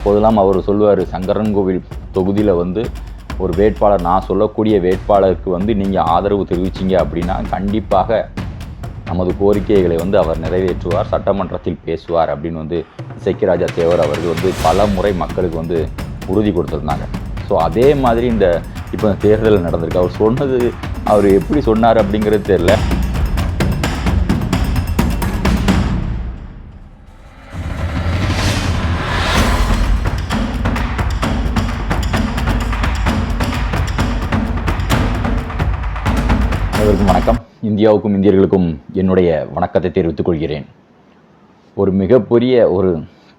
அப்போதெல்லாம் அவர் சொல்லுவார், சங்கரன்கோவில் தொகுதியில் வந்து ஒரு வேட்பாளர், நான் சொல்லக்கூடிய வேட்பாளருக்கு வந்து நீங்கள் ஆதரவு தெரிவிச்சிங்க அப்படின்னா கண்டிப்பாக நமது கோரிக்கைகளை வந்து அவர் நிறைவேற்றுவார், சட்டமன்றத்தில் பேசுவார் அப்படின்னு வந்து இசைக்கிராஜா தேவர் அவர்கள் வந்து பல முறை மக்களுக்கு வந்து உறுதி கொடுத்துருந்தாங்க. ஸோ அதே மாதிரி இந்த இப்போ தேர்தல் நடந்திருக்கு. அவர் சொன்னது அவர் எப்படி சொன்னார் அப்படிங்கிறது தெரியல. அனைவருக்கும் வணக்கம். இந்தியாவுக்கும் இந்தியர்களுக்கும் என்னுடைய வணக்கத்தை தெரிவித்துக் கொள்கிறேன். ஒரு மிகப்பெரிய ஒரு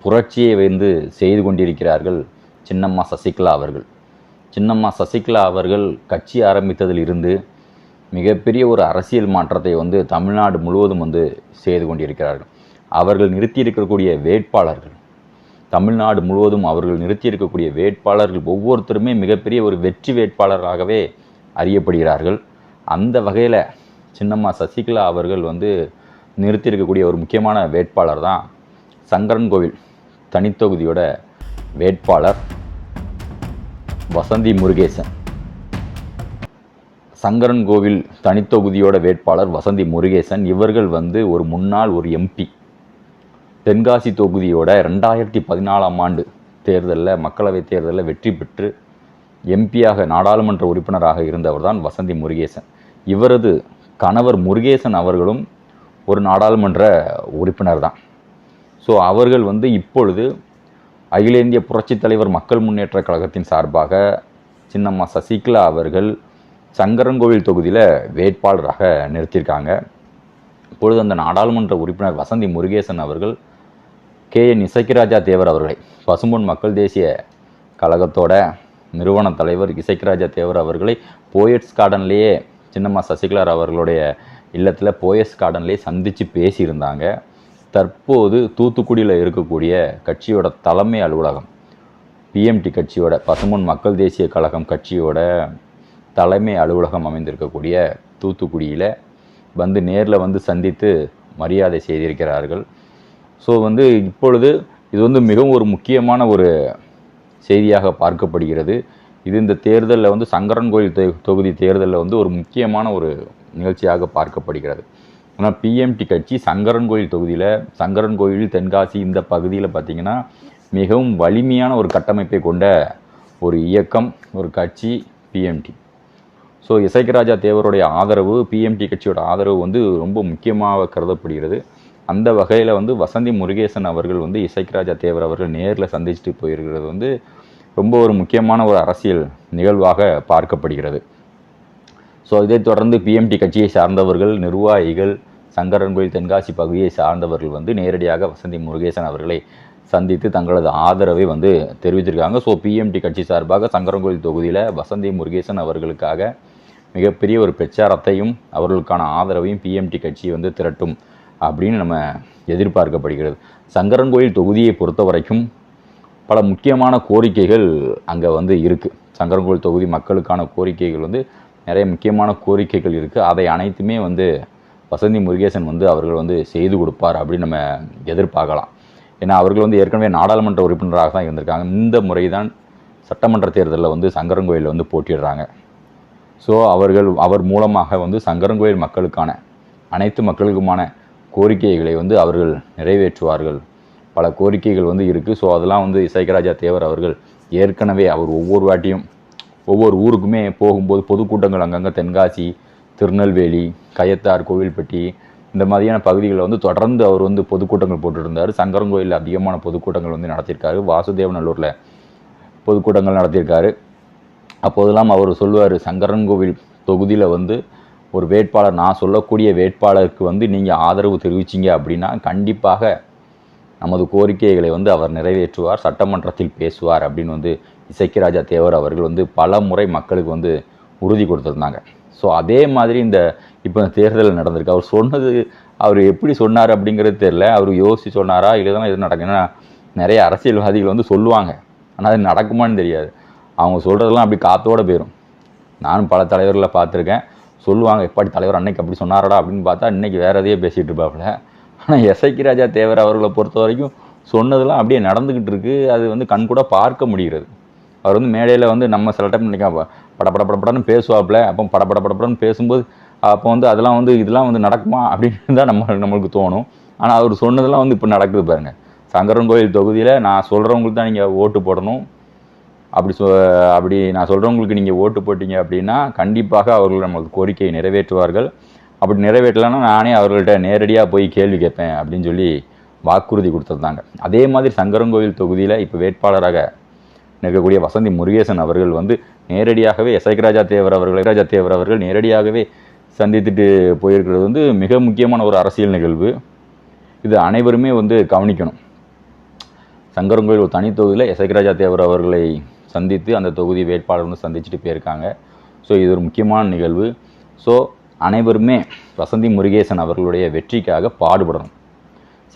புரட்சியை வந்து செய்து கொண்டிருக்கிறார்கள் சின்னம்மா சசிகலா அவர்கள். சின்னம்மா சசிகலா அவர்கள் கட்சி ஆரம்பித்ததில் இருந்து மிகப்பெரிய ஒரு அரசியல் மாற்றத்தை வந்து தமிழ்நாடு முழுவதும் வந்து செய்து கொண்டிருக்கிறார்கள். அவர்கள் நிறுத்தியிருக்கக்கூடிய வேட்பாளர்கள், தமிழ்நாடு முழுவதும் அவர்கள் நிறுத்தியிருக்கக்கூடிய வேட்பாளர்கள் ஒவ்வொருத்தருமே மிகப்பெரிய ஒரு வெற்றி வேட்பாளராகவே அறியப்படுகிறார்கள். அந்த வகையில் சின்னம்மா சசிகலா அவர்கள் வந்து நிறுத்தியிருக்கக்கூடிய ஒரு முக்கியமான வேட்பாளர் தான் சங்கரன்கோவில் தனித்தொகுதியோட வேட்பாளர் வசந்தி முருகேசன். சங்கரன்கோவில் தனித்தொகுதியோட வேட்பாளர் வசந்தி முருகேசன் இவர்கள் வந்து ஒரு முன்னாள் ஒரு எம்பி. தென்காசி தொகுதியோட 2014ஆம் ஆண்டு தேர்தலில், மக்களவைத் தேர்தலில் வெற்றி பெற்று எம்பியாக, நாடாளுமன்ற உறுப்பினராக இருந்தவர் தான் வசந்தி முருகேசன். இவரது கணவர் முருகேசன் அவர்களும் ஒரு நாடாளுமன்ற உறுப்பினர் தான். ஸோ அவர்கள் வந்து இப்பொழுது அகில இந்திய புரட்சித் தலைவர் மக்கள் முன்னேற்ற கழகத்தின் சார்பாக சின்னம்மா சசிகலா அவர்கள் சங்கரன்கோவில் தொகுதியில் வேட்பாளராக நிறுத்தியிருக்காங்க. இப்பொழுது அந்த நாடாளுமன்ற உறுப்பினர் வசந்தி முருகேசன் அவர்கள் KN இசைக்கிராஜா தேவர் அவர்களை, பசும்பொன் மக்கள் தேசிய கழகத்தோட நிறுவன தலைவர் இசைக்கிராஜா தேவர் அவர்களை போயட்ஸ் கார்டன்லேயே, சின்னம்மா சசிகலா அவர்களுடைய இல்லத்தில் போயட்ஸ் கார்டன்லேயே சந்தித்து பேசியிருந்தாங்க. தற்போது தூத்துக்குடியில் இருக்கக்கூடிய கட்சியோட தலைமை அலுவலகம், PMT கட்சியோட, பசும்பொன் மக்கள் தேசிய கழகம் கட்சியோட தலைமை அலுவலகம் அமைந்திருக்கக்கூடிய தூத்துக்குடியில் வந்து நேரில் வந்து சந்தித்து மரியாதை செய்திருக்கிறார்கள். ஸோ வந்து இப்பொழுது இது வந்து மிகவும் ஒரு முக்கியமான ஒரு செய்தியாக பார்க்கப்படுகிறது. இது இந்த தேர்தலில் வந்து சங்கரன்கோவில் தொகுதி தேர்தலில் வந்து ஒரு முக்கியமான ஒரு நிகழ்ச்சியாக பார்க்கப்படுகிறது. ஆனால் PMT கட்சி சங்கரன்கோவில் தொகுதியில், சங்கரன்கோவில், தென்காசி இந்த பகுதியில் பார்த்திங்கன்னா மிகவும் வலிமையான ஒரு கட்டமைப்பை கொண்ட ஒரு இயக்கம், ஒரு கட்சி PMT. ஸோ இசைக்கிராஜா தேவருடைய ஆதரவு, PMT கட்சியோட ஆதரவு வந்து ரொம்ப முக்கியமாக கருதப்படுகிறது. அந்த வகையில் வந்து வசந்தி முருகேசன் அவர்கள் வந்து இசைக்கிராஜா தேவர் அவர்கள் நேரில் சந்திச்சுட்டு போயிருக்கிறது வந்து ரொம்ப ஒரு முக்கியமான ஒரு அரசியல் நிகழ்வாக பார்க்கப்படுகிறது. ஸோ இதைத் தொடர்ந்து PMT கட்சியை சார்ந்தவர்கள், நிர்வாகிகள், சங்கரன்கோவில் தென்காசி பகுதியை சார்ந்தவர்கள் வந்து நேரடியாக வசந்தி முருகேசன் அவர்களை சந்தித்து தங்களது ஆதரவை வந்து தெரிவித்திருக்காங்க. ஸோ PMT கட்சி சார்பாக சங்கரன்கோவில் தொகுதியில் வசந்தி முருகேசன் அவர்களுக்காக மிகப்பெரிய ஒரு பிரச்சாரத்தையும் அவர்களுக்கான ஆதரவையும் PMT கட்சி வந்து திரட்டும் அப்படின்னு நம்ம எதிர்பார்க்கப்படுகிறது. சங்கரன்கோவில் தொகுதியை பொறுத்த வரைக்கும் பல முக்கியமான கோரிக்கைகள் அங்கே வந்து இருக்குது. சங்கரன்கோவில் தொகுதி மக்களுக்கான கோரிக்கைகள் வந்து நிறைய முக்கியமான கோரிக்கைகள் இருக்குது. அதை அனைத்துமே வந்து வசந்தி முருகேசன் வந்து அவர்கள் வந்து செய்து கொடுப்பார் அப்படின்னு நம்ம எதிர்பார்க்கலாம். ஏன்னா அவர்கள் வந்து ஏற்கனவே நாடாளுமன்ற உறுப்பினராக தான் இருந்திருக்காங்க. இந்த முறை தான் சட்டமன்ற தேர்தலில் வந்து சங்கரன்கோவிலில் வந்து போட்டிடுறாங்க. ஸோ அவர் மூலமாக வந்து சங்கரன்கோவில் மக்களுக்கான, அனைத்து மக்களுக்குமான கோரிக்கைகளை வந்து அவர்கள் நிறைவேற்றுவார்கள். பல கோரிக்கைகள் வந்து இருக்குது. ஸோ அதெல்லாம் வந்து இசைக்கிராஜா தேவர் அவர்கள் ஏற்கனவே அவர் ஒவ்வொரு வாட்டியும் ஒவ்வொரு ஊருக்குமே போகும்போது பொதுக்கூட்டங்கள் அங்கங்கே தென்காசி, திருநெல்வேலி, கயத்தார், கோவில்பட்டி இந்த மாதிரியான பகுதிகளில் வந்து தொடர்ந்து அவர் வந்து பொதுக்கூட்டங்கள் போட்டுருந்தார். சங்கரன்கோயிலில் அதிகமான பொதுக்கூட்டங்கள் வந்து நடத்தியிருக்காரு. வாசுதேவநல்லூரில் பொதுக்கூட்டங்கள் நடத்தியிருக்காரு. அப்போதெல்லாம் அவர் சொல்லுவார், சங்கரன்கோவில் தொகுதியில் வந்து ஒரு வேட்பாளர், நான் சொல்லக்கூடிய வேட்பாளருக்கு வந்து நீங்கள் ஆதரவு தெரிவிச்சிங்க அப்படின்னா கண்டிப்பாக நமது கோரிக்கைகளை வந்து அவர் நிறைவேற்றுவார், சட்டமன்றத்தில் பேசுவார் அப்படின்னு வந்து இசைக்கிராஜா தேவர் அவர்கள் வந்து பல முறை மக்களுக்கு வந்து உறுதி கொடுத்துருந்தாங்க. ஸோ அதே மாதிரி இந்த இப்போ தேர்தல் நடந்திருக்கு. அவர் சொன்னது அவர் எப்படி சொன்னார் அப்படிங்கிறது தெரியல. அவர் யோசித்து சொன்னாரா இல்லைதான் எது நடக்குன்னா, நிறைய அரசியல்வாதிகள் வந்து சொல்லுவாங்க, ஆனால் அது நடக்குமான்னு தெரியாது. அவங்க சொல்கிறதெல்லாம் அப்படி காத்தோடு போயிடும். நானும் பல தலைவர்களை பார்த்துருக்கேன். சொல்லுவாங்க, எப்பாடி தலைவர் அன்னைக்கு அப்படி சொன்னாரடா அப்படின்னு பார்த்தா இன்றைக்கி வேறு எதையே பேசிகிட்டு இருப்பாப்புல. ஆனால் இசைக்கிராஜா தேவர் அவர்களை பொறுத்த வரைக்கும் சொன்னதெல்லாம் அப்படியே நடந்துக்கிட்டு இருக்குது. அது வந்து கண்கூட பார்க்க முடிகிறது. அவர் வந்து மேடையில் வந்து நம்ம சில டைம் நினைக்க படப்படன்னு பேசுவாப்புல. அப்போ படப்படன்னு பேசும்போது அப்போ வந்து அதெல்லாம் வந்து இதெல்லாம் வந்து நடக்குமா அப்படின்னு தான் நம்மளுக்கு தோணும். ஆனால் அவர் சொன்னதெல்லாம் வந்து இப்போ நடக்குது பாருங்கள். சங்கரன்கோவில் தொகுதியில் நான் சொல்கிறவங்களுக்கு தான் நீங்கள் ஓட்டு போடணும். அப்படி நான் சொல்கிறவங்களுக்கு நீங்கள் ஓட்டு போட்டீங்க அப்படின்னா கண்டிப்பாக அவர்கள் நம்மளுக்கு கோரிக்கையை நிறைவேற்றுவார்கள். அப்படி நிறைவேற்றலைன்னா நானே அவர்கள்ட்ட நேரடியாக போய் கேள்வி கேட்பேன் அப்படின்னு சொல்லி வாக்குறுதி கொடுத்துருந்தாங்க. அதே மாதிரி சங்கரன்கோவில் தொகுதியில் இப்போ வேட்பாளராக இருக்கக்கூடிய வசந்தி முருகேசன் அவர்கள் வந்து நேரடியாகவே ராஜா தேவர் அவர்கள் நேரடியாகவே சந்தித்துட்டு போயிருக்கிறது வந்து மிக முக்கியமான ஒரு அரசியல் நிகழ்வு. இது அனைவருமே வந்து கவனிக்கணும். சங்கரன்கோவில் ஒரு தனி தொகுதியில் ராஜா தேவர் அவர்களை சந்தித்து அந்த தொகுதி வேட்பாளர் வந்து சந்திச்சுட்டு போயிருக்காங்க. ஸோ இது ஒரு முக்கியமான நிகழ்வு. ஸோ அனைவருமே வசந்தி முருகேசன் அவர்களுடைய வெற்றிக்காக பாடுபடணும்.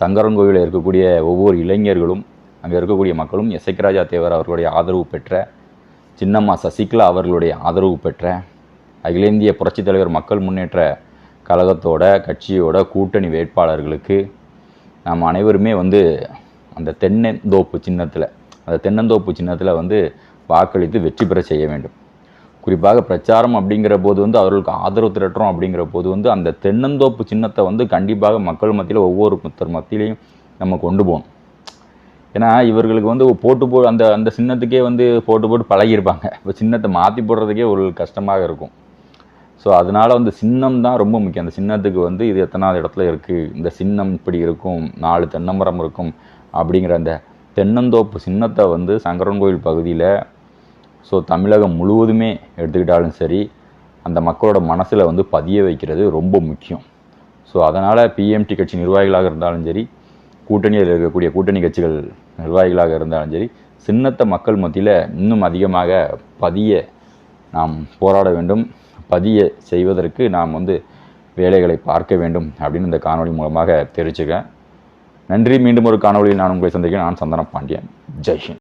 சங்கரன்கோவிலில் இருக்கக்கூடிய ஒவ்வொரு இளைஞர்களும் அங்கே இருக்கக்கூடிய மக்களும் ராஜா தேவர் அவர்களுடைய ஆதரவு பெற்ற, சின்னம்மா சசிகலா அவர்களுடைய ஆதரவு பெற்ற, அகில இந்திய புரட்சித் தலைவர் மக்கள் முன்னேற்ற கழகத்தோட கட்சியோட கூட்டணி வேட்பாளர்களுக்கு நாம் அனைவருமே வந்து அந்த தென்னந்தோப்பு சின்னத்தில் வந்து வாக்களித்து வெற்றி பெற செய்ய வேண்டும். குறிப்பாக பிரச்சாரம் அப்படிங்கிற போது வந்து அவர்களுக்கு ஆதரவு திரட்டுறோம் அப்படிங்கிற போது வந்து அந்த தென்னந்தோப்பு சின்னத்தை வந்து கண்டிப்பாக மக்கள் மத்தியில் ஒவ்வொருத்தர் மத்தியிலையும் நம்ம கொண்டு போகணும். ஏன்னா இவர்களுக்கு வந்து அந்த சின்னத்துக்கே வந்து போட்டு பழகியிருப்பாங்க. இப்போ சின்னத்தை மாற்றி போடுறதுக்கே ஒரு கஷ்டமாக இருக்கும். ஸோ அதனால் வந்து சின்னம் தான் ரொம்ப முக்கியம். அந்த சின்னத்துக்கு வந்து இது எத்தனாவது இடத்துல இருக்குது, இந்த சின்னம் இப்படி இருக்கும், 4 தென்னமரம் இருக்கும் அப்படிங்கிற அந்த தென்னந்தோப்பு சின்னத்தை வந்து சங்கரன்கோவில் பகுதியில் ஸோ தமிழகம் முழுவதுமே எடுத்துக்கிட்டாலும் சரி அந்த மக்களோட மனசில் வந்து பதிய வைக்கிறது ரொம்ப முக்கியம். ஸோ அதனால் பிஎம்டி கட்சி நிர்வாகிகளாக இருந்தாலும் சரி, கூட்டணியில் இருக்கக்கூடிய கூட்டணி கட்சிகள் நிர்வாகிகளாக இருந்தாலும் சரி, சின்னத்தை மக்கள் மத்தியில் இன்னும் அதிகமாக பதிய நாம் போராட வேண்டும். பதிய செய்வதற்கு நாம் வந்து வேலைகளை பார்க்க வேண்டும் அப்படின்னு இந்த காணொலி மூலமாக தெரிவிச்சுக்கேன். நன்றி. மீண்டும் ஒரு காணொலியில் நான் உங்களை சந்திக்கிறேன். நான் சந்தன பாண்டியன். ஜெய் ஹிந்த்.